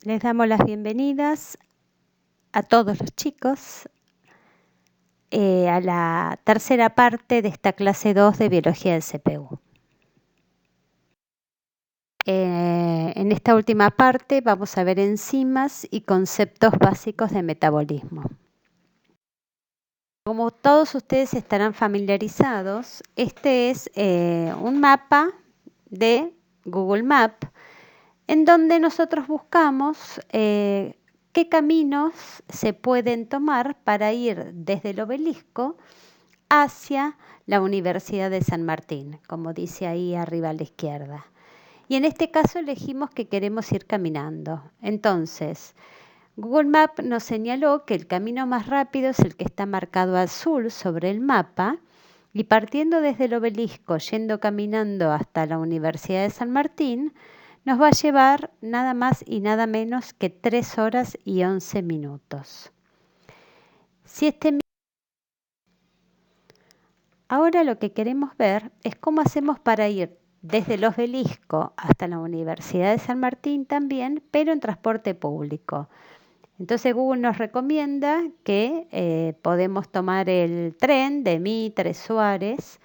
Les damos las bienvenidas a todos los chicos a la tercera parte de esta clase 2 de Biología del CPU. En esta última parte vamos a ver enzimas y conceptos básicos de metabolismo. Como todos ustedes estarán familiarizados, este es un mapa de Google Maps en donde nosotros buscamos qué caminos se pueden tomar para ir desde el obelisco hacia la Universidad de San Martín, como dice ahí arriba a la izquierda. Y en este caso elegimos que queremos ir caminando. Entonces, Google Maps nos señaló que el camino más rápido es el que está marcado azul sobre el mapa, y partiendo desde el obelisco, yendo caminando hasta la Universidad de San Martín, nos va a llevar nada más y nada menos que 3 horas y 11 minutos. Ahora lo que queremos ver es cómo hacemos para ir desde el obelisco hasta la Universidad de San Martín también, pero en transporte público. Entonces Google nos recomienda que podemos tomar el tren de Mitre Suárez,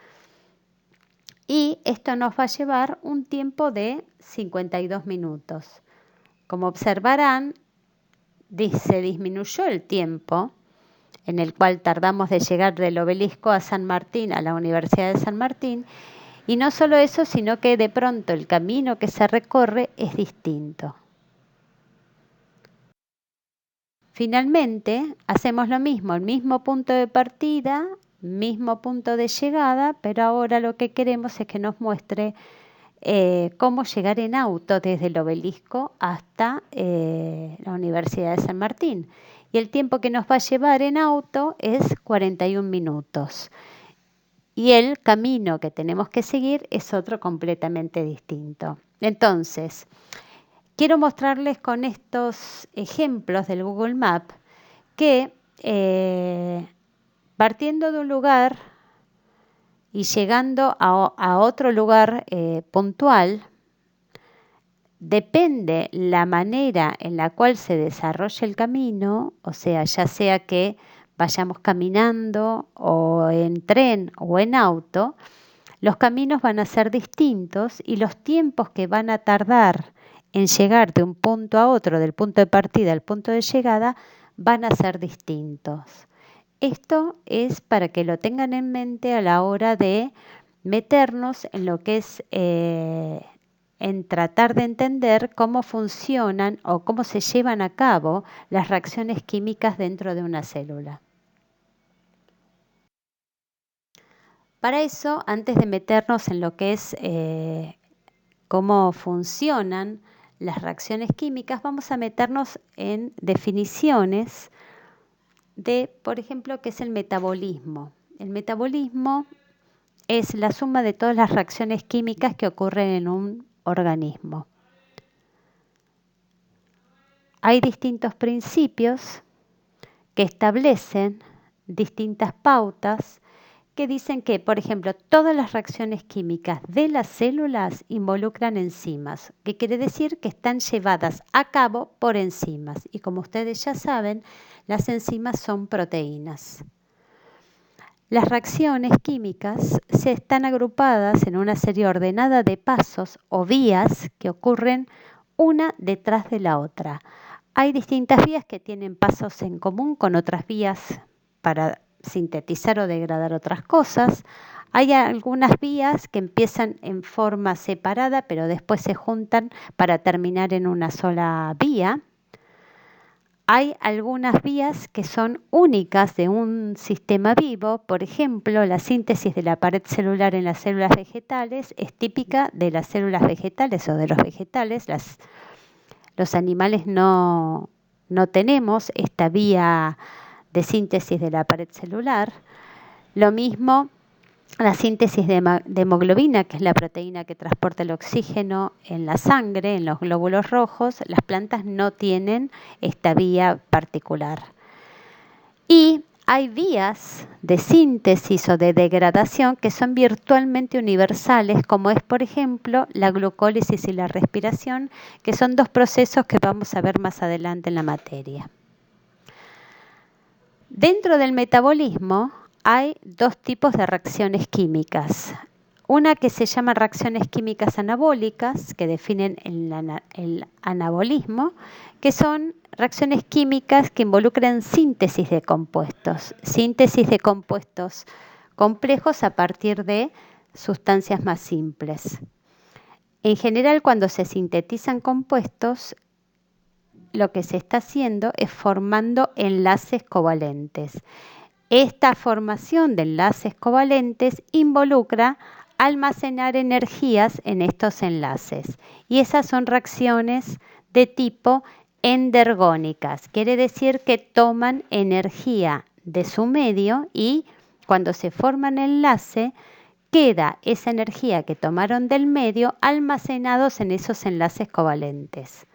y esto nos va a llevar un tiempo de 52 minutos. Como observarán, se disminuyó el tiempo en el cual tardamos de llegar del obelisco a San Martín, a la Universidad de San Martín, y no solo eso, sino que de pronto el camino que se recorre es distinto. Finalmente, hacemos lo mismo, el mismo punto de partida, mismo punto de llegada, pero ahora lo que queremos es que nos muestre cómo llegar en auto desde el obelisco hasta la Universidad de San Martín. Y el tiempo que nos va a llevar en auto es 41 minutos. Y el camino que tenemos que seguir es otro completamente distinto. Entonces, quiero mostrarles con estos ejemplos del Google Maps que partiendo de un lugar y llegando a otro lugar puntual, depende la manera en la cual se desarrolla el camino, o sea, ya sea que vayamos caminando o en tren o en auto, los caminos van a ser distintos y los tiempos que van a tardar en llegar de un punto a otro, del punto de partida al punto de llegada, van a ser distintos. Esto es para que lo tengan en mente a la hora de meternos en lo que es en tratar de entender cómo funcionan o cómo se llevan a cabo las reacciones químicas dentro de una célula. Para eso, antes de meternos en lo que es cómo funcionan las reacciones químicas, vamos a meternos en definiciones de, por ejemplo, qué es el metabolismo. El metabolismo es la suma de todas las reacciones químicas que ocurren en un organismo. Hay distintos principios que establecen distintas pautas que dicen que, por ejemplo, todas las reacciones químicas de las células involucran enzimas, que quiere decir que están llevadas a cabo por enzimas. Y como ustedes ya saben, las enzimas son proteínas. Las reacciones químicas se están agrupadas en una serie ordenada de pasos o vías que ocurren una detrás de la otra. Hay distintas vías que tienen pasos en común con otras vías para sintetizar o degradar otras cosas. Hay algunas vías que empiezan en forma separada, pero después se juntan para terminar en una sola vía. Hay algunas vías que son únicas de un sistema vivo. Por ejemplo, la síntesis de la pared celular en las células vegetales es típica de las células vegetales o de los vegetales. Los animales no tenemos esta vía de síntesis de la pared celular. Lo mismo la síntesis de hemoglobina, que es la proteína que transporta el oxígeno en la sangre, en los glóbulos rojos. Las plantas no tienen esta vía particular. Y Hay vías de síntesis o de degradación que son virtualmente universales, como es, por ejemplo, la glucólisis y la respiración, que son dos procesos que vamos a ver más adelante en la materia. Dentro del metabolismo hay dos tipos de reacciones químicas. Una que se llama reacciones químicas anabólicas, que definen el anabolismo, que son reacciones químicas que involucran síntesis de compuestos complejos a partir de sustancias más simples. En general, cuando se sintetizan compuestos, lo que se está haciendo es formando enlaces covalentes. Esta formación de enlaces covalentes involucra almacenar energías en estos enlaces y esas son reacciones de tipo endergónicas. Quiere decir que toman energía de su medio y cuando se forma el enlace queda esa energía que tomaron del medio almacenados en esos enlaces covalentes.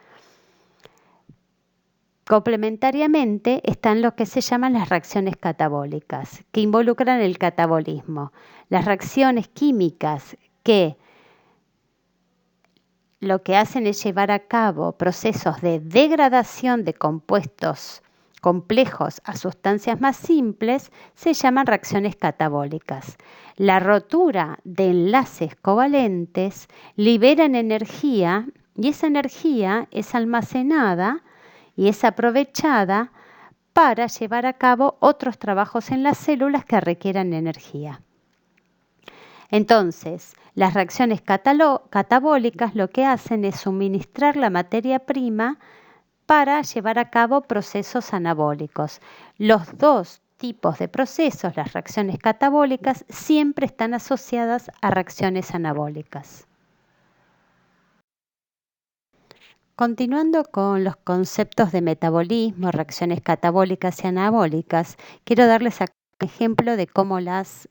Complementariamente están lo que se llaman las reacciones catabólicas, que involucran el catabolismo. Las reacciones químicas que lo que hacen es llevar a cabo procesos de degradación de compuestos complejos a sustancias más simples se llaman reacciones catabólicas. La rotura de enlaces covalentes liberan energía y esa energía es almacenada y es aprovechada para llevar a cabo otros trabajos en las células que requieran energía. Entonces, las reacciones catabólicas lo que hacen es suministrar la materia prima para llevar a cabo procesos anabólicos. Los dos tipos de procesos, las reacciones catabólicas, siempre están asociadas a reacciones anabólicas. Continuando con los conceptos de metabolismo, reacciones catabólicas y anabólicas, quiero darles un ejemplo de cómo las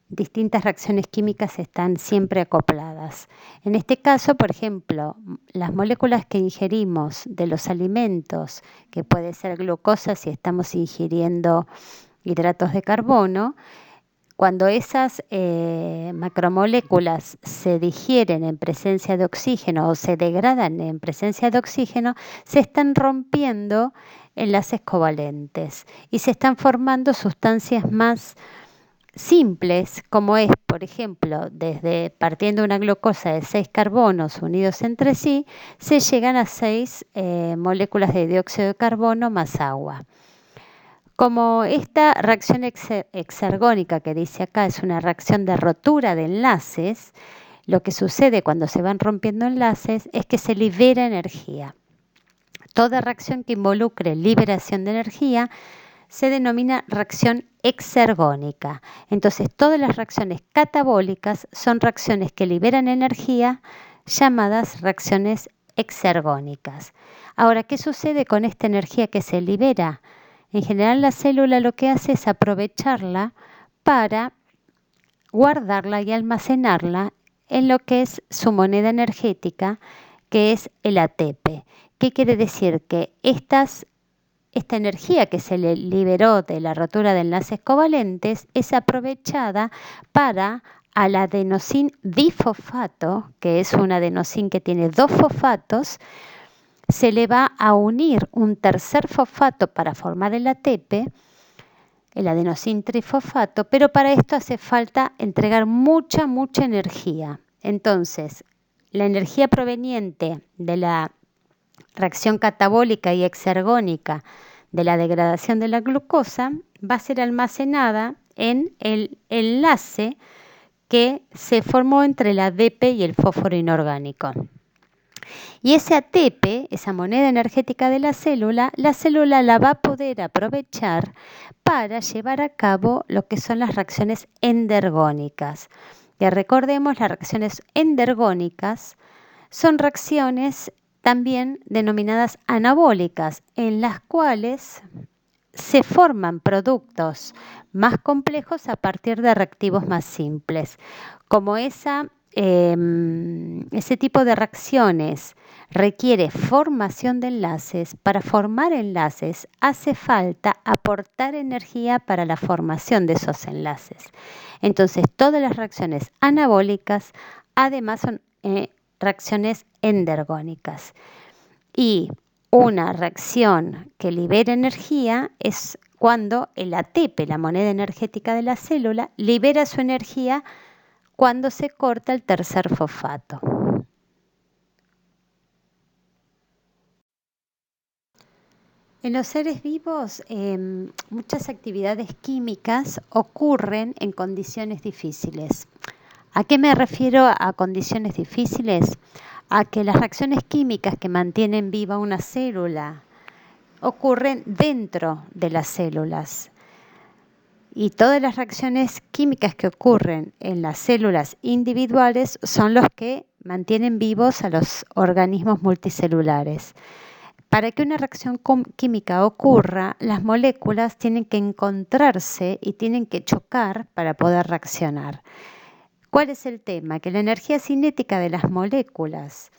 distintas reacciones químicas están siempre acopladas. En este caso, por ejemplo, las moléculas que ingerimos de los alimentos, que puede ser glucosa si estamos ingiriendo hidratos de carbono, cuando esas macromoléculas se digieren en presencia de oxígeno o se degradan en presencia de oxígeno, se están rompiendo enlaces covalentes y se están formando sustancias más simples, como es, por ejemplo, desde partiendo de una glucosa de 6 carbonos unidos entre sí, se llegan a 6 moléculas de dióxido de carbono más agua. Como esta reacción exergónica que dice acá es una reacción de rotura de enlaces, lo que sucede cuando se van rompiendo enlaces es que se libera energía. Toda reacción que involucre liberación de energía se denomina reacción exergónica. Entonces, todas las reacciones catabólicas son reacciones que liberan energía llamadas reacciones exergónicas. Ahora, ¿qué sucede con esta energía que se libera? En general, la célula lo que hace es aprovecharla para guardarla y almacenarla en lo que es su moneda energética, que es el ATP. ¿Qué quiere decir? Que esta energía que se le liberó de la rotura de enlaces covalentes es aprovechada para al adenosín difosfato, que es un adenosín que tiene dos fosfatos, se le va a unir un tercer fosfato para formar el ATP, el adenosín trifosfato, pero para esto hace falta entregar mucha energía. Entonces, la energía proveniente de la reacción catabólica y exergónica de la degradación de la glucosa va a ser almacenada en el enlace que se formó entre el ADP y el fósforo inorgánico. Y ese ATP, esa moneda energética de la célula la va a poder aprovechar para llevar a cabo lo que son las reacciones endergónicas. Que recordemos, las reacciones endergónicas son reacciones también denominadas anabólicas, en las cuales se forman productos más complejos a partir de reactivos más simples. Como ese tipo de reacciones requiere formación de enlaces. Para formar enlaces hace falta aportar energía para la formación de esos enlaces. Entonces, todas las reacciones anabólicas además son reacciones endergónicas. Y una reacción que libera energía es cuando el ATP, la moneda energética de la célula, libera su energía cuando se corta el tercer fosfato. En los seres vivos, muchas actividades químicas ocurren en condiciones difíciles. ¿A qué me refiero a condiciones difíciles? A que las reacciones químicas que mantienen viva una célula ocurren dentro de las células. Y todas las reacciones químicas que ocurren en las células individuales son los que mantienen vivos a los organismos multicelulares. Para que una reacción química ocurra, las moléculas tienen que encontrarse y tienen que chocar para poder reaccionar. ¿Cuál es el tema? Que la energía cinética de las moléculas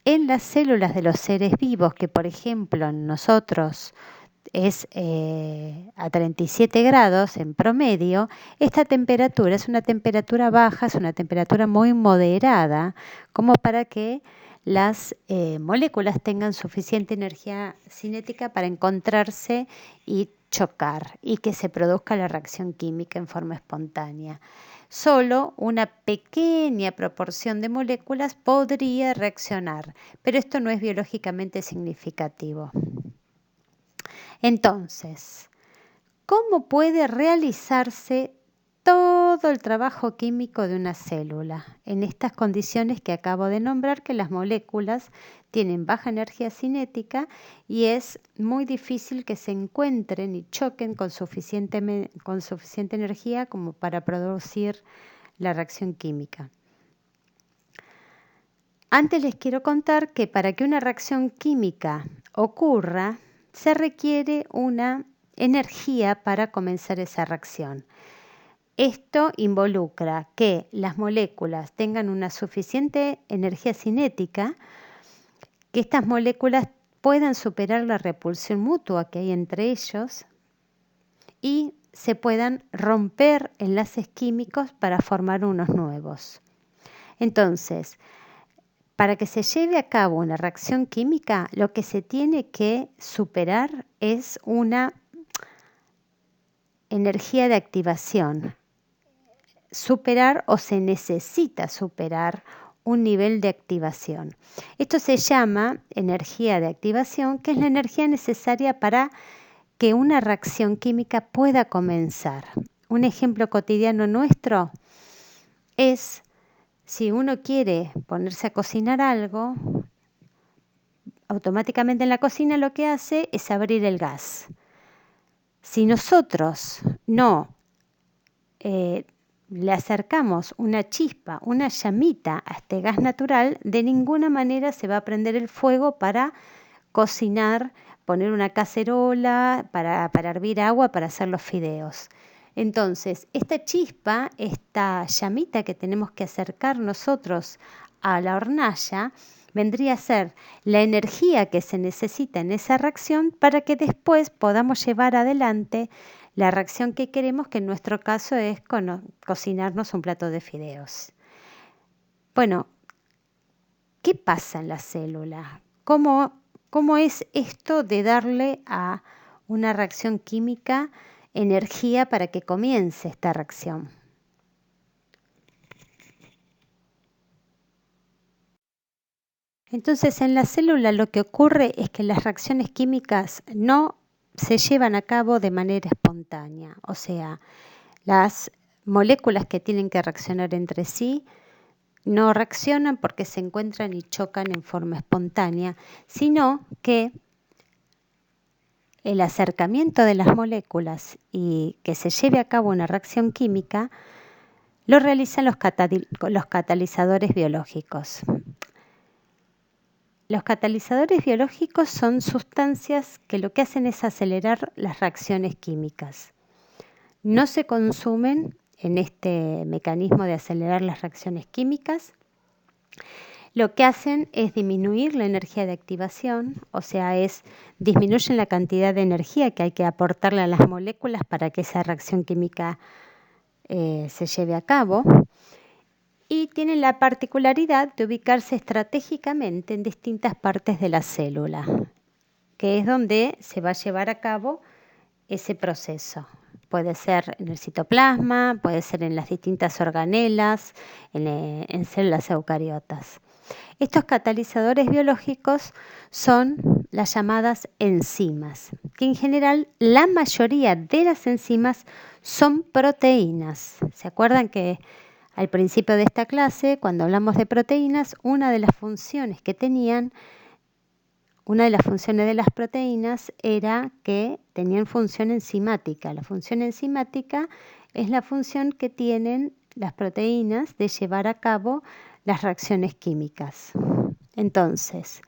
en las células de los seres vivos, que por ejemplo en nosotros es a 37 grados en promedio, esta temperatura es una temperatura baja, es una temperatura muy moderada, como para que las moléculas tengan suficiente energía cinética para encontrarse y chocar y que se produzca la reacción química en forma espontánea. Solo una pequeña proporción de moléculas podría reaccionar, pero esto no es biológicamente significativo. Entonces, ¿cómo puede realizarse todo el trabajo químico de una célula en estas condiciones que acabo de nombrar, que las moléculas tienen baja energía cinética y es muy difícil que se encuentren y choquen con suficiente energía como para producir la reacción química? Antes les quiero contar que para que una reacción química ocurra, se requiere una energía para comenzar esa reacción. Esto involucra que las moléculas tengan una suficiente energía cinética, que estas moléculas puedan superar la repulsión mutua que hay entre ellos y se puedan romper enlaces químicos para formar unos nuevos. Entonces, para que se lleve a cabo una reacción química, lo que se tiene que superar es una energía de activación. Superar o se necesita superar un nivel de activación. Esto se llama energía de activación, que es la energía necesaria para que una reacción química pueda comenzar. Un ejemplo cotidiano nuestro es si uno quiere ponerse a cocinar algo, automáticamente en la cocina lo que hace es abrir el gas. Si nosotros no le acercamos una chispa, una llamita a este gas natural, de ninguna manera se va a prender el fuego para cocinar, poner una cacerola, para hervir agua, para hacer los fideos. Entonces, esta chispa, esta llamita que tenemos que acercar nosotros a la hornalla, vendría a ser la energía que se necesita en esa reacción para que después podamos llevar adelante la reacción que queremos, que en nuestro caso es cocinarnos un plato de fideos. Bueno, ¿qué pasa en la célula? ¿Cómo es esto de darle a una reacción química energía para que comience esta reacción? Entonces, en la célula lo que ocurre es que las reacciones químicas no se llevan a cabo de manera espontánea, o sea, las moléculas que tienen que reaccionar entre sí no reaccionan porque se encuentran y chocan en forma espontánea, sino que el acercamiento de las moléculas y que se lleve a cabo una reacción química lo realizan los catalizadores biológicos. Los catalizadores biológicos son sustancias que lo que hacen es acelerar las reacciones químicas. No se consumen en este mecanismo de acelerar las reacciones químicas. Lo que hacen es disminuir la energía de activación, o sea, disminuyen la cantidad de energía que hay que aportarle a las moléculas para que esa reacción química se lleve a cabo. Y tienen la particularidad de ubicarse estratégicamente en distintas partes de la célula, que es donde se va a llevar a cabo ese proceso. Puede ser en el citoplasma, puede ser en las distintas organelas, en células eucariotas. Estos catalizadores biológicos son las llamadas enzimas, que en general la mayoría de las enzimas son proteínas. ¿Se acuerdan que al principio de esta clase, cuando hablamos de proteínas, una de las funciones de las proteínas era que tenían función enzimática? La función enzimática es la función que tienen las proteínas de llevar a cabo las reacciones químicas. Entonces,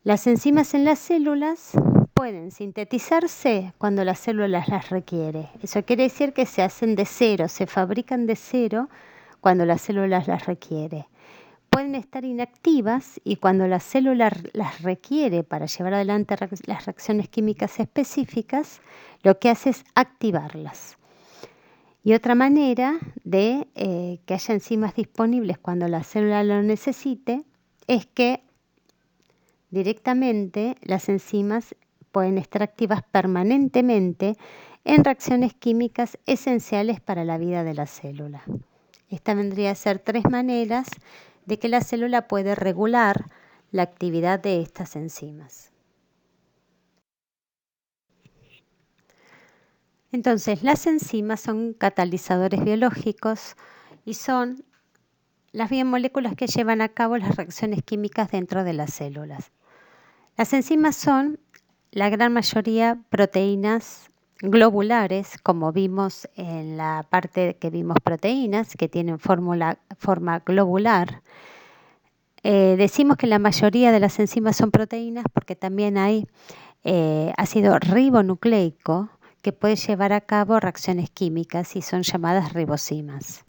las enzimas en las células pueden sintetizarse cuando la célula las requiere. Eso quiere decir que se hacen de cero, se fabrican de cero cuando la célula las requiere. Pueden estar inactivas y cuando la célula las requiere para llevar adelante las reacciones químicas específicas, lo que hace es activarlas. Y otra manera de que haya enzimas disponibles cuando la célula lo necesite es que directamente las enzimas pueden estar activas permanentemente en reacciones químicas esenciales para la vida de la célula. Esta vendría a ser 3 maneras de que la célula puede regular la actividad de estas enzimas. Entonces, las enzimas son catalizadores biológicos y son las biomoléculas que llevan a cabo las reacciones químicas dentro de las células. Las enzimas son, la gran mayoría, proteínas globulares, como vimos en la parte que vimos proteínas, que tienen forma globular. Decimos que la mayoría de las enzimas son proteínas porque también hay ácido ribonucleico que puede llevar a cabo reacciones químicas y son llamadas ribosimas.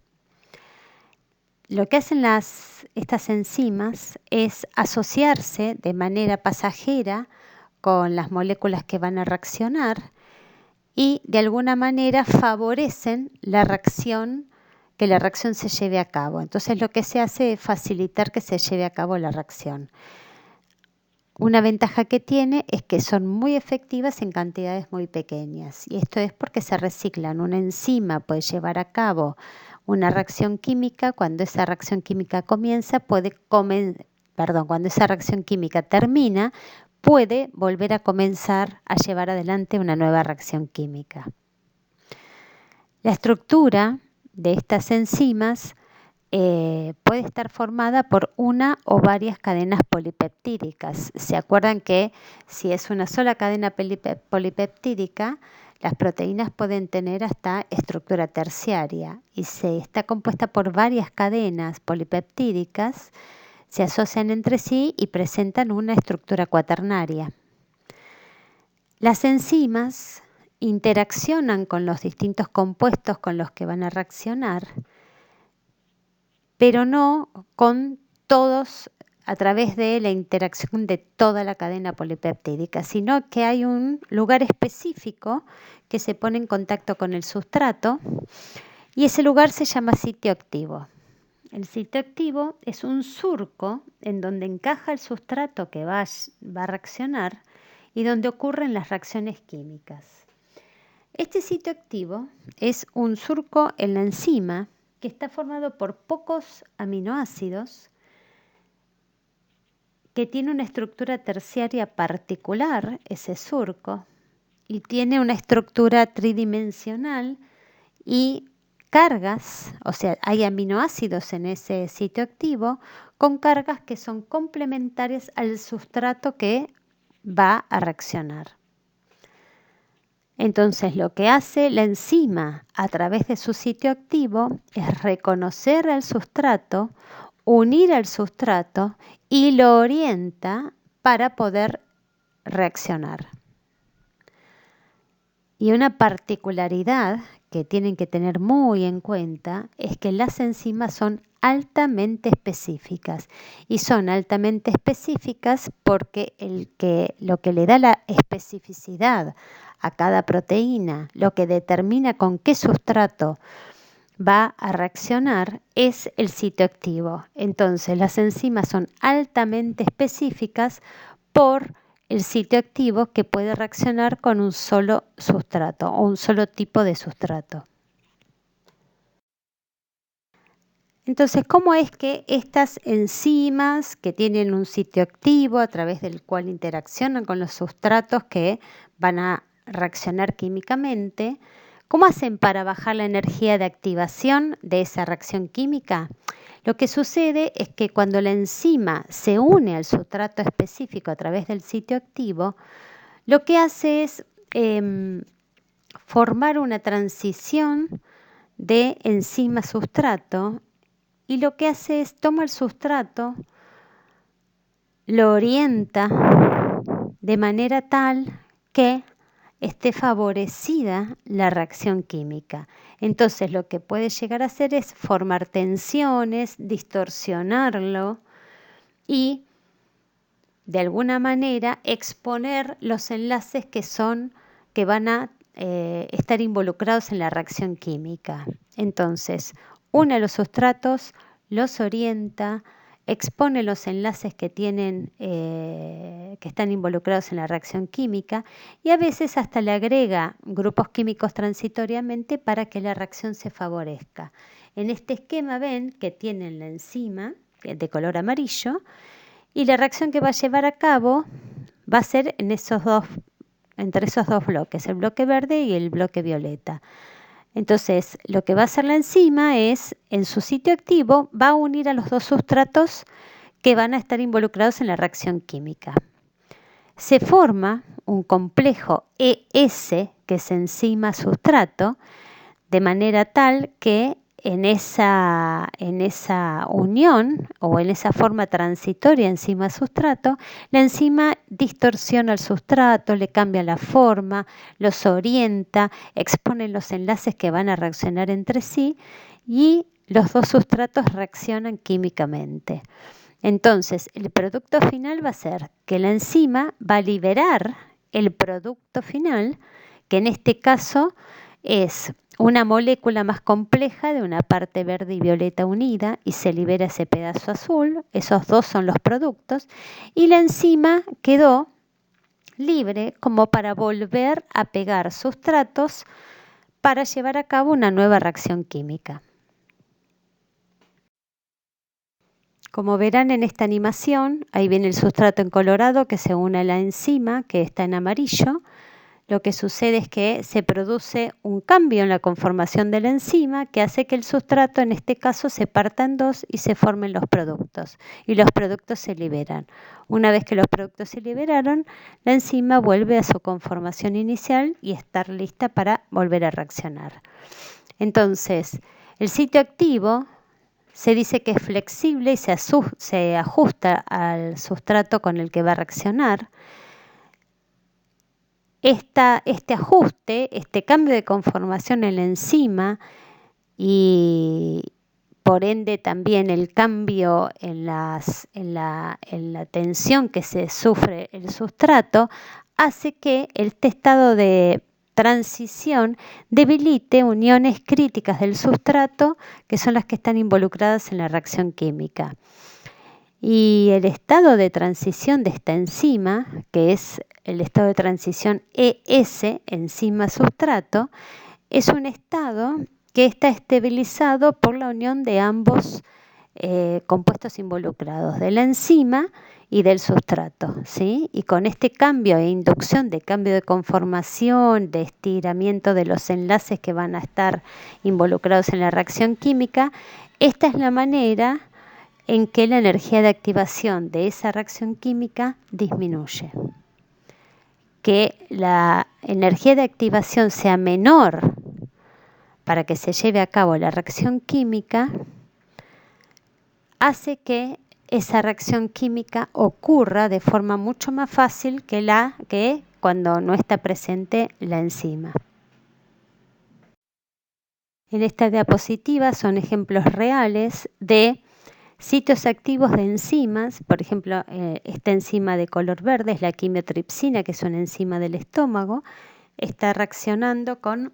Lo que hacen estas enzimas es asociarse de manera pasajera con las moléculas que van a reaccionar y de alguna manera favorecen que la reacción se lleve a cabo. Entonces lo que se hace es facilitar que se lleve a cabo la reacción. Una ventaja que tiene es que son muy efectivas en cantidades muy pequeñas y esto es porque se reciclan. Una enzima puede llevar a cabo una reacción química, cuando esa reacción química cuando esa reacción química termina, puede volver a comenzar a llevar adelante una nueva reacción química. La estructura de estas enzimas puede estar formada por una o varias cadenas polipeptídicas. ¿Se acuerdan que si es una sola cadena polipeptídica, las proteínas pueden tener hasta estructura terciaria? Y si está compuesta por varias cadenas polipeptídicas, se asocian entre sí y presentan una estructura cuaternaria. Las enzimas interaccionan con los distintos compuestos con los que van a reaccionar, pero no con todos a través de la interacción de toda la cadena polipeptídica, sino que hay un lugar específico que se pone en contacto con el sustrato y ese lugar se llama sitio activo. El sitio activo es un surco en donde encaja el sustrato que va a reaccionar y donde ocurren las reacciones químicas. Este sitio activo es un surco en la enzima que está formado por pocos aminoácidos, que tiene una estructura terciaria particular, ese surco, y tiene una estructura tridimensional y cargas, o sea, hay aminoácidos en ese sitio activo con cargas que son complementarias al sustrato que va a reaccionar. Entonces, lo que hace la enzima a través de su sitio activo es reconocer al sustrato, unir al sustrato y lo orienta para poder reaccionar. Y una particularidad que tienen que tener muy en cuenta es que las enzimas son altamente específicas y son altamente específicas porque lo que le da la especificidad a cada proteína, lo que determina con qué sustrato va a reaccionar es el sitio activo. Entonces, las enzimas son altamente específicas por el sitio activo que puede reaccionar con un solo sustrato o un solo tipo de sustrato. Entonces, ¿cómo es que estas enzimas que tienen un sitio activo a través del cual interaccionan con los sustratos que van a reaccionar químicamente, cómo hacen para bajar la energía de activación de esa reacción química? Lo que sucede es que cuando la enzima se une al sustrato específico a través del sitio activo, lo que hace es formar una transición de enzima-sustrato y lo que hace es toma el sustrato, lo orienta de manera tal que esté favorecida la reacción química. Entonces lo que puede llegar a hacer es formar tensiones, distorsionarlo y de alguna manera exponer los enlaces que van a estar involucrados en la reacción química. Entonces, une los sustratos, los orienta, expone los enlaces que están involucrados en la reacción química y a veces hasta le agrega grupos químicos transitoriamente para que la reacción se favorezca. En este esquema ven que tienen la enzima de color amarillo y la reacción que va a llevar a cabo va a ser entre esos dos bloques, el bloque verde y el bloque violeta. Entonces, lo que va a hacer la enzima es, en su sitio activo, va a unir a los dos sustratos que van a estar involucrados en la reacción química. Se forma un complejo ES, que es enzima-sustrato, de manera tal que en esa unión o en esa forma transitoria enzima-sustrato, la enzima distorsiona el sustrato, le cambia la forma, los orienta, expone los enlaces que van a reaccionar entre sí y los dos sustratos reaccionan químicamente. Entonces, el producto final va a ser que la enzima va a liberar el producto final, que en este caso es una molécula más compleja de una parte verde y violeta unida y se libera ese pedazo azul, esos dos son los productos, y la enzima quedó libre como para volver a pegar sustratos para llevar a cabo una nueva reacción química. Como verán en esta animación, ahí viene el sustrato en colorado que se une a la enzima que está en amarillo. Lo que sucede es que se produce un cambio en la conformación de la enzima que hace que el sustrato, en este caso, se parta en dos y se formen los productos. Y los productos se liberan. Una vez que los productos se liberaron, la enzima vuelve a su conformación inicial y estar lista para volver a reaccionar. Entonces, el sitio activo se dice que es flexible y se ajusta al sustrato con el que va a reaccionar. Este ajuste, este cambio de conformación en la enzima y por ende también el cambio en la tensión que se sufre el sustrato, hace que este estado de transición debilite uniones críticas del sustrato, que son las que están involucradas en la reacción química. Y el estado de transición de esta enzima, que es el estado de transición ES, enzima-sustrato, es un estado que está estabilizado por la unión de ambos compuestos involucrados, de la enzima y del sustrato, ¿sí? Y con este cambio e inducción de cambio de conformación, de estiramiento de los enlaces que van a estar involucrados en la reacción química, esta es la manera en que la energía de activación de esa reacción química disminuye. Que la energía de activación sea menor para que se lleve a cabo la reacción química hace que esa reacción química ocurra de forma mucho más fácil que cuando no está presente la enzima. En esta diapositiva son ejemplos reales de sitios activos de enzimas. Por ejemplo, esta enzima de color verde es la quimiotripsina, que es una enzima del estómago. Está reaccionando con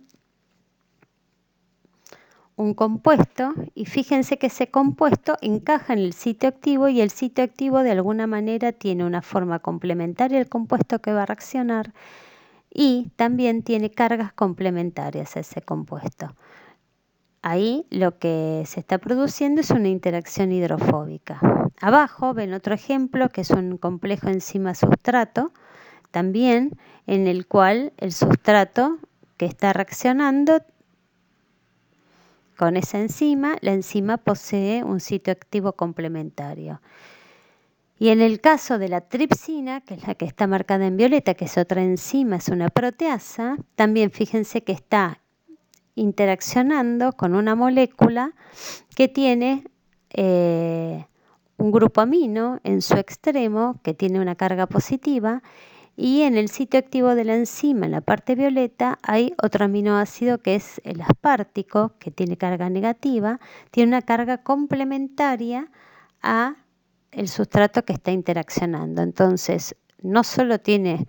un compuesto y fíjense que ese compuesto encaja en el sitio activo y el sitio activo de alguna manera tiene una forma complementaria al compuesto que va a reaccionar y también tiene cargas complementarias a ese compuesto. Ahí lo que se está produciendo es una interacción hidrofóbica. Abajo ven otro ejemplo que es un complejo enzima-sustrato, también en el cual el sustrato que está reaccionando con esa enzima, la enzima posee un sitio activo complementario. Y en el caso de la tripsina, que es la que está marcada en violeta, que es otra enzima, es una proteasa, también fíjense que está interaccionando con una molécula que tiene un grupo amino en su extremo que tiene una carga positiva y en el sitio activo de la enzima, en la parte violeta, hay otro aminoácido que es el aspartico, que tiene carga negativa, tiene una carga complementaria a el sustrato que está interaccionando. Entonces, no solo tiene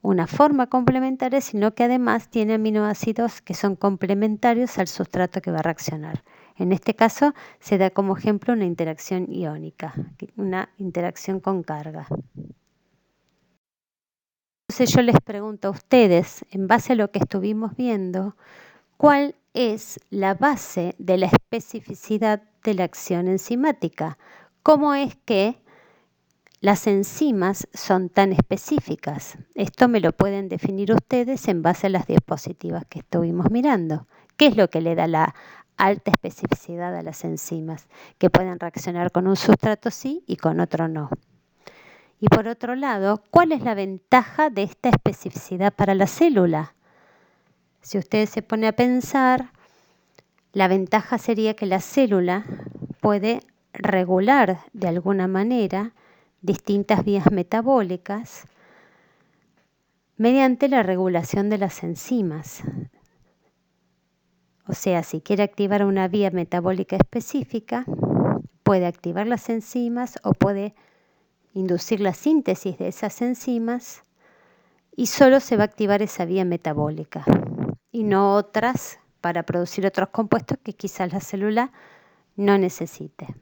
una forma complementaria, sino que además tiene aminoácidos que son complementarios al sustrato que va a reaccionar. En este caso se da como ejemplo una interacción iónica, una interacción con carga. Entonces yo les pregunto a ustedes, en base a lo que estuvimos viendo, ¿cuál es la base de la especificidad de la acción enzimática? ¿Cómo es que las enzimas son tan específicas? Esto me lo pueden definir ustedes en base a las diapositivas que estuvimos mirando. ¿Qué es lo que le da la alta especificidad a las enzimas? Que pueden reaccionar con un sustrato sí y con otro no. Y por otro lado, ¿cuál es la ventaja de esta especificidad para la célula? Si ustedes se ponen a pensar, la ventaja sería que la célula puede regular de alguna manera distintas vías metabólicas mediante la regulación de las enzimas. O sea, si quiere activar una vía metabólica específica, puede activar las enzimas o puede inducir la síntesis de esas enzimas y solo se va a activar esa vía metabólica y no otras para producir otros compuestos que quizás la célula no necesite.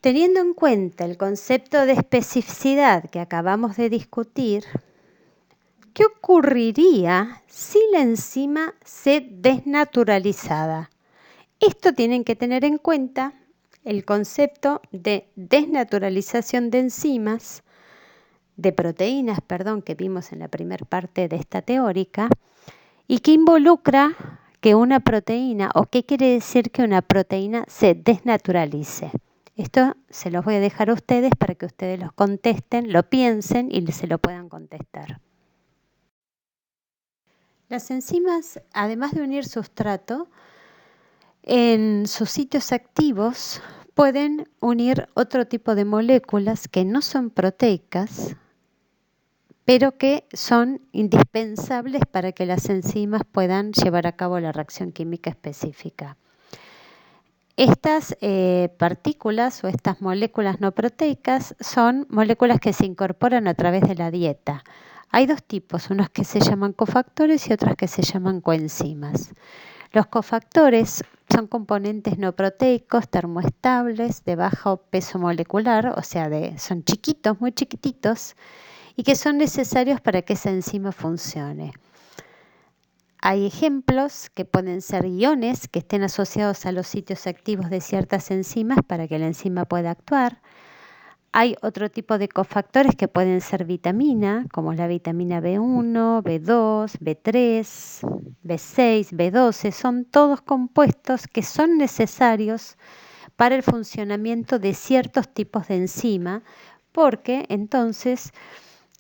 Teniendo en cuenta el concepto de especificidad que acabamos de discutir, ¿qué ocurriría si la enzima se desnaturalizara? Esto tienen que tener en cuenta el concepto de desnaturalización de enzimas, de proteínas, que vimos en la primera parte de esta teórica, y que involucra que una proteína, o qué quiere decir que una proteína se desnaturalice. Esto se los voy a dejar a ustedes para que ustedes los contesten, lo piensen y se lo puedan contestar. Las enzimas, además de unir sustrato, en sus sitios activos pueden unir otro tipo de moléculas que no son proteicas, pero que son indispensables para que las enzimas puedan llevar a cabo la reacción química específica. Estas partículas o estas moléculas no proteicas son moléculas que se incorporan a través de la dieta. Hay dos tipos, unos que se llaman cofactores y otros que se llaman coenzimas. Los cofactores son componentes no proteicos, termoestables, de bajo peso molecular, o sea, son chiquitos, muy chiquititos, y que son necesarios para que esa enzima funcione. Hay ejemplos que pueden ser iones que estén asociados a los sitios activos de ciertas enzimas para que la enzima pueda actuar. Hay otro tipo de cofactores que pueden ser vitamina, como la vitamina B1, B2, B3, B6, B12. Son todos compuestos que son necesarios para el funcionamiento de ciertos tipos de enzima, porque entonces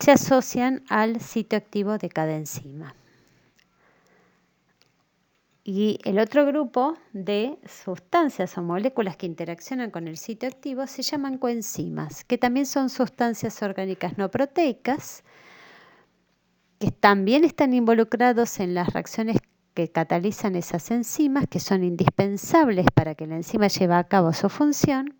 se asocian al sitio activo de cada enzima. Y el otro grupo de sustancias o moléculas que interaccionan con el sitio activo se llaman coenzimas, que también son sustancias orgánicas no proteicas, que también están involucrados en las reacciones que catalizan esas enzimas, que son indispensables para que la enzima lleve a cabo su función.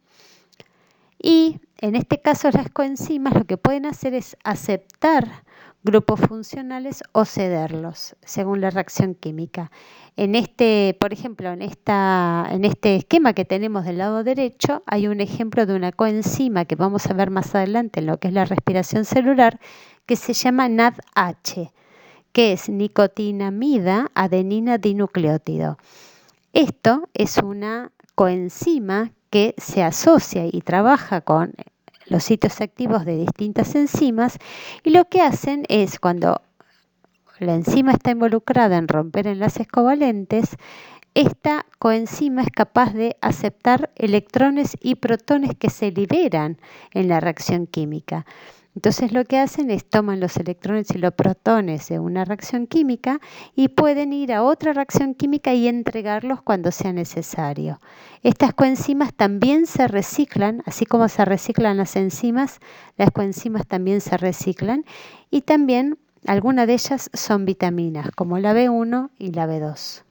Y en este caso las coenzimas lo que pueden hacer es aceptar grupos funcionales o cederlos según la reacción química. Por ejemplo, en este esquema que tenemos del lado derecho, hay un ejemplo de una coenzima que vamos a ver más adelante en lo que es la respiración celular, que se llama NADH, que es nicotinamida adenina dinucleótido. Esto es una coenzima que se asocia y trabaja con los sitios activos de distintas enzimas, y lo que hacen es, cuando la enzima está involucrada en romper enlaces covalentes, esta coenzima es capaz de aceptar electrones y protones que se liberan en la reacción química. Entonces lo que hacen es toman los electrones y los protones de una reacción química y pueden ir a otra reacción química y entregarlos cuando sea necesario. Estas coenzimas también se reciclan, así como se reciclan las enzimas, las coenzimas también se reciclan, y también algunas de ellas son vitaminas, como la B1 y la B2.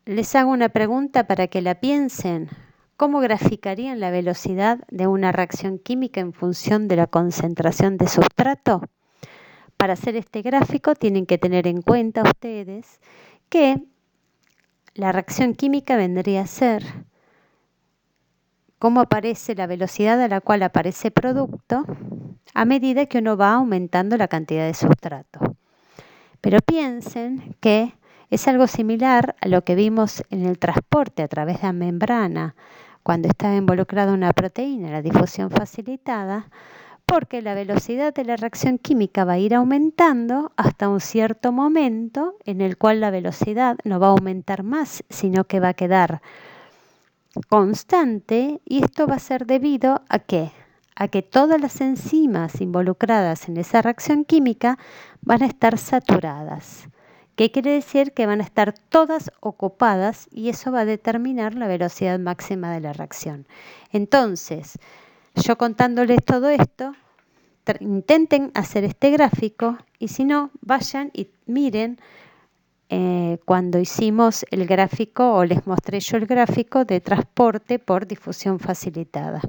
Les hago una pregunta para que la piensen. ¿Cómo graficarían la velocidad de una reacción química en función de la concentración de sustrato? Para hacer este gráfico tienen que tener en cuenta ustedes que la reacción química vendría a ser cómo aparece la velocidad a la cual aparece producto a medida que uno va aumentando la cantidad de sustrato. Pero piensen que es algo similar a lo que vimos en el transporte a través de la membrana cuando está involucrada una proteína, la difusión facilitada, porque la velocidad de la reacción química va a ir aumentando hasta un cierto momento en el cual la velocidad no va a aumentar más, sino que va a quedar constante, y esto va a ser debido ¿a qué? A que todas las enzimas involucradas en esa reacción química van a estar saturadas. ¿Qué quiere decir? Que van a estar todas ocupadas, y eso va a determinar la velocidad máxima de la reacción. Entonces, yo contándoles todo esto, intenten hacer este gráfico, y si no, vayan y miren cuando hicimos el gráfico, o les mostré yo el gráfico de transporte por difusión facilitada.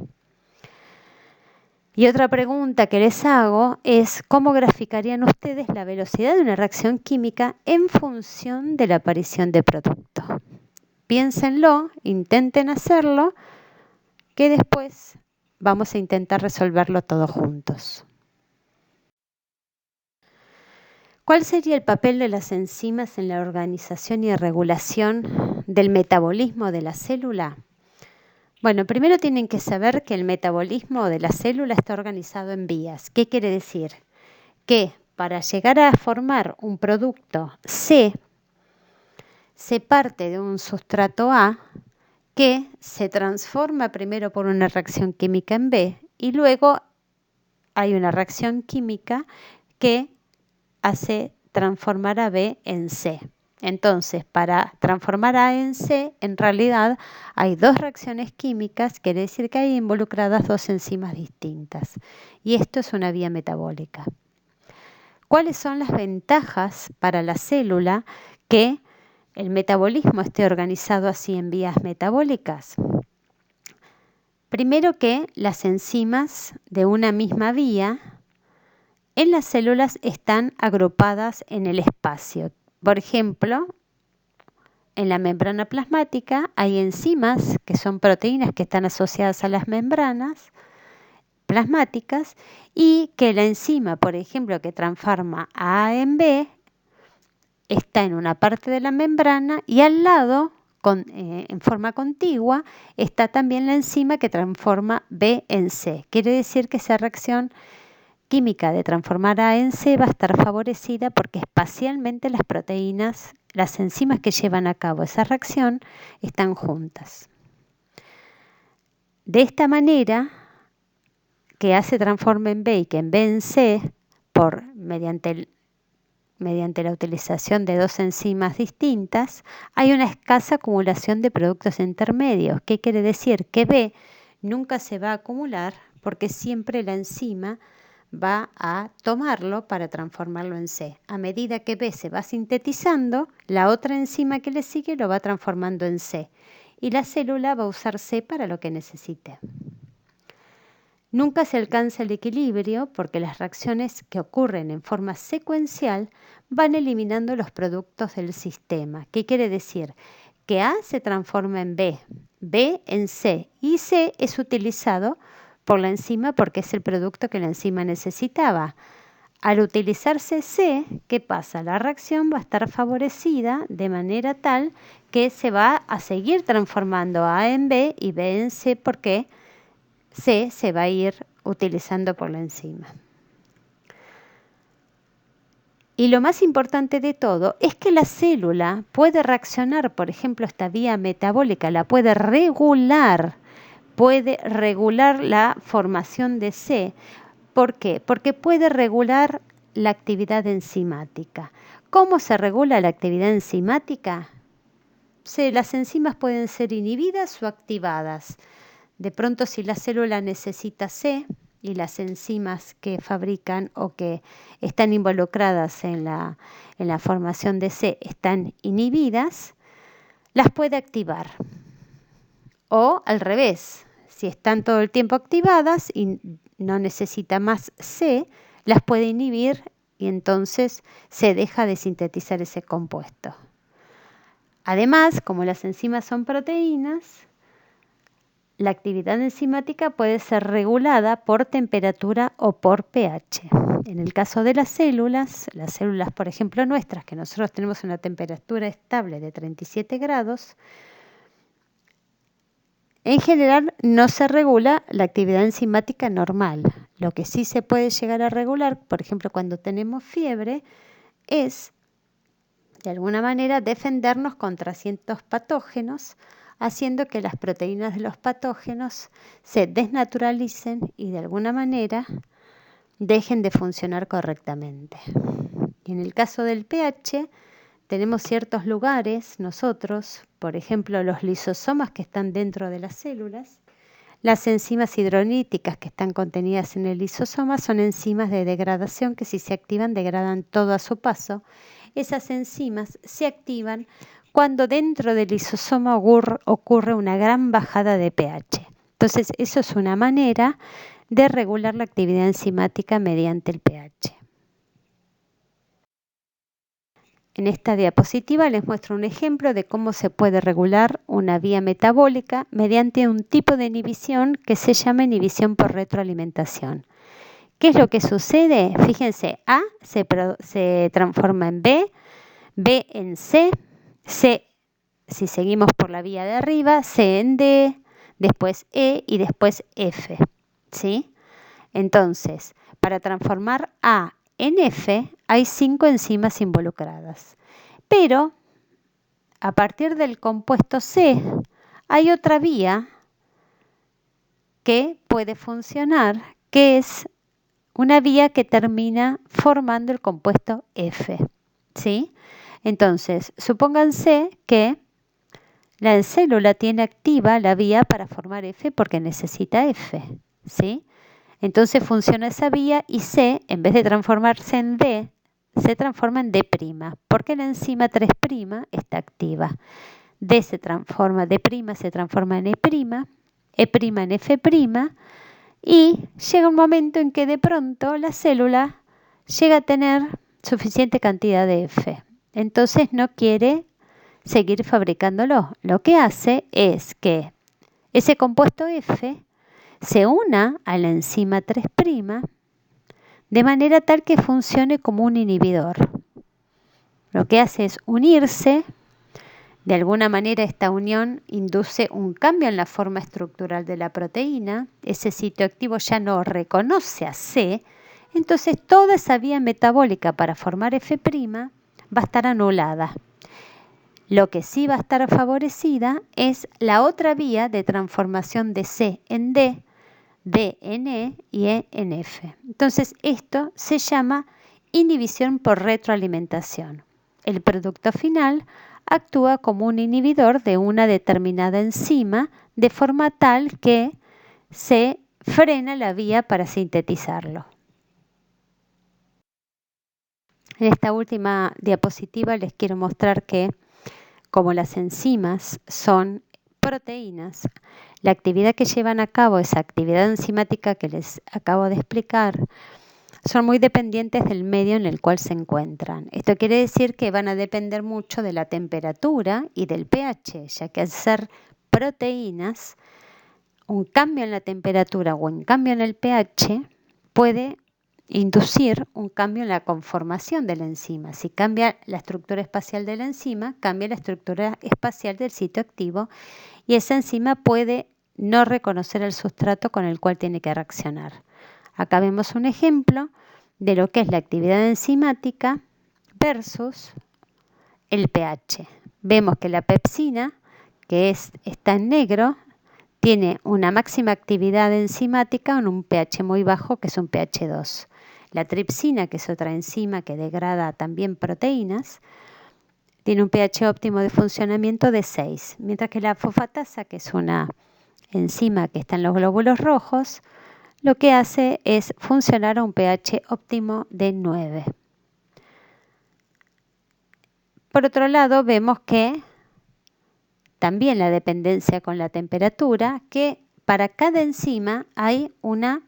Y otra pregunta que les hago es ¿cómo graficarían ustedes la velocidad de una reacción química en función de la aparición de producto? Piénsenlo, intenten hacerlo, que después vamos a intentar resolverlo todos juntos. ¿Cuál sería el papel de las enzimas en la organización y regulación del metabolismo de la célula? Bueno, primero tienen que saber que el metabolismo de la célula está organizado en vías. ¿Qué quiere decir? Que para llegar a formar un producto C, se parte de un sustrato A que se transforma primero por una reacción química en B, y luego hay una reacción química que hace transformar a B en C. Entonces, para transformar A en C, en realidad hay dos reacciones químicas, quiere decir que hay involucradas dos enzimas distintas. Y esto es una vía metabólica. ¿Cuáles son las ventajas para la célula que el metabolismo esté organizado así en vías metabólicas? Primero, que las enzimas de una misma vía en las células están agrupadas en el espacio. Por ejemplo, en la membrana plasmática hay enzimas que son proteínas que están asociadas a las membranas plasmáticas, y que la enzima, por ejemplo, que transforma A en B, está en una parte de la membrana, y al lado, en forma contigua, está también la enzima que transforma B en C. Quiere decir que esa reacción química de transformar A en C va a estar favorecida porque espacialmente las proteínas, las enzimas que llevan a cabo esa reacción, están juntas. De esta manera, que A se transforme en B y que en B en C, mediante la utilización de dos enzimas distintas, hay una escasa acumulación de productos intermedios. ¿Qué quiere decir? Que B nunca se va a acumular porque siempre la enzima va a tomarlo para transformarlo en C. A medida que B se va sintetizando, la otra enzima que le sigue lo va transformando en C y la célula va a usar C para lo que necesite. Nunca se alcanza el equilibrio porque las reacciones que ocurren en forma secuencial van eliminando los productos del sistema. ¿Qué quiere decir? Que A se transforma en B, B en C y C es utilizado por la enzima porque es el producto que la enzima necesitaba. Al utilizarse C, ¿qué pasa? La reacción va a estar favorecida de manera tal que se va a seguir transformando A en B y B en C porque C se va a ir utilizando por la enzima. Y lo más importante de todo es que la célula puede reaccionar, por ejemplo, esta vía metabólica la puede regular la formación de C. ¿Por qué? Porque puede regular la actividad enzimática. ¿Cómo se regula la actividad enzimática? Las enzimas pueden ser inhibidas o activadas. De pronto, si la célula necesita C y las enzimas que fabrican o que están involucradas en la formación de C están inhibidas, las puede activar. O al revés, si están todo el tiempo activadas y no necesita más C, las puede inhibir y entonces se deja de sintetizar ese compuesto. Además, como las enzimas son proteínas, la actividad enzimática puede ser regulada por temperatura o por pH. En el caso de las células, por ejemplo nuestras, que nosotros tenemos una temperatura estable de 37 grados, en general no se regula la actividad enzimática normal. Lo que sí se puede llegar a regular, por ejemplo cuando tenemos fiebre, es de alguna manera defendernos contra ciertos patógenos, haciendo que las proteínas de los patógenos se desnaturalicen y de alguna manera dejen de funcionar correctamente. Y en el caso del pH, tenemos ciertos lugares nosotros, por ejemplo los lisosomas que están dentro de las células. Las enzimas hidrolíticas que están contenidas en el lisosoma son enzimas de degradación que si se activan degradan todo a su paso. Esas enzimas se activan cuando dentro del lisosoma ocurre una gran bajada de pH. Entonces, eso es una manera de regular la actividad enzimática mediante el pH. En esta diapositiva les muestro un ejemplo de cómo se puede regular una vía metabólica mediante un tipo de inhibición que se llama inhibición por retroalimentación. ¿Qué es lo que sucede? Fíjense, A se transforma en B, B en C, C, si seguimos por la vía de arriba, C en D, después E y después F, ¿sí? Entonces, para transformar A en F hay 5 enzimas involucradas, pero a partir del compuesto C hay otra vía que puede funcionar, que es una vía que termina formando el compuesto F, ¿sí? Entonces, supónganse que la célula tiene activa la vía para formar F porque necesita F, ¿sí? Entonces funciona esa vía y C, en vez de transformarse en D, se transforma en D', porque la enzima 3' está activa. D se transforma, D' se transforma en E', E' en F', y llega un momento en que de pronto la célula llega a tener suficiente cantidad de F. Entonces no quiere seguir fabricándolo. Lo que hace es que ese compuesto F se una a la enzima 3' de manera tal que funcione como un inhibidor. Lo que hace es unirse. De alguna manera esta unión induce un cambio en la forma estructural de la proteína. Ese sitio activo ya no reconoce a C. Entonces toda esa vía metabólica para formar F' va a estar anulada. Lo que sí va a estar favorecida es la otra vía de transformación de C en D, D en E y E en F. Entonces esto se llama inhibición por retroalimentación. El producto final actúa como un inhibidor de una determinada enzima de forma tal que se frena la vía para sintetizarlo. En esta última diapositiva les quiero mostrar que, como las enzimas son proteínas, la actividad que llevan a cabo, esa actividad enzimática que les acabo de explicar, son muy dependientes del medio en el cual se encuentran. Esto quiere decir que van a depender mucho de la temperatura y del pH, ya que al ser proteínas, un cambio en la temperatura o un cambio en el pH puede inducir un cambio en la conformación de la enzima. Si cambia la estructura espacial de la enzima, cambia la estructura espacial del sitio activo y esa enzima puede no reconocer el sustrato con el cual tiene que reaccionar. Acá vemos un ejemplo de lo que es la actividad enzimática versus el pH. Vemos que la pepsina, que está en negro, tiene una máxima actividad enzimática en un pH muy bajo, que es un pH 2. La tripsina, que es otra enzima que degrada también proteínas, tiene un pH óptimo de funcionamiento de 6, mientras que la fosfatasa, que es una enzima que está en los glóbulos rojos, lo que hace es funcionar a un pH óptimo de 9. Por otro lado, vemos que también la dependencia con la temperatura, que para cada enzima hay una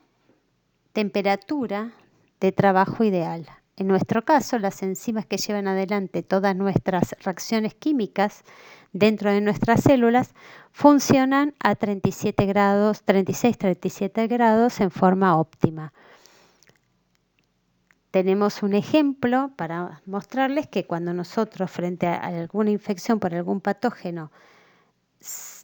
temperatura de trabajo ideal. En nuestro caso, las enzimas que llevan adelante todas nuestras reacciones químicas dentro de nuestras células funcionan a 37 grados, 36-37 grados en forma óptima. Tenemos un ejemplo para mostrarles que cuando nosotros, frente a alguna infección por algún patógeno,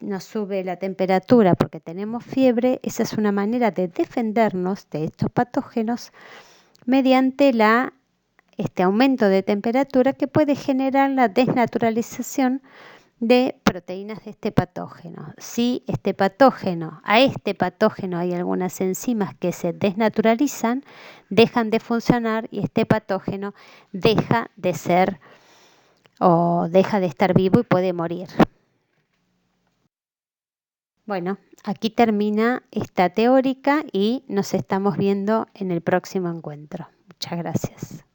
nos sube la temperatura porque tenemos fiebre, esa es una manera de defendernos de estos patógenos mediante este aumento de temperatura que puede generar la desnaturalización de proteínas de este patógeno. Si a este patógeno hay algunas enzimas que se desnaturalizan, dejan de funcionar y este patógeno deja de ser o deja de estar vivo y puede morir. Bueno, aquí termina esta teórica y nos estamos viendo en el próximo encuentro. Muchas gracias.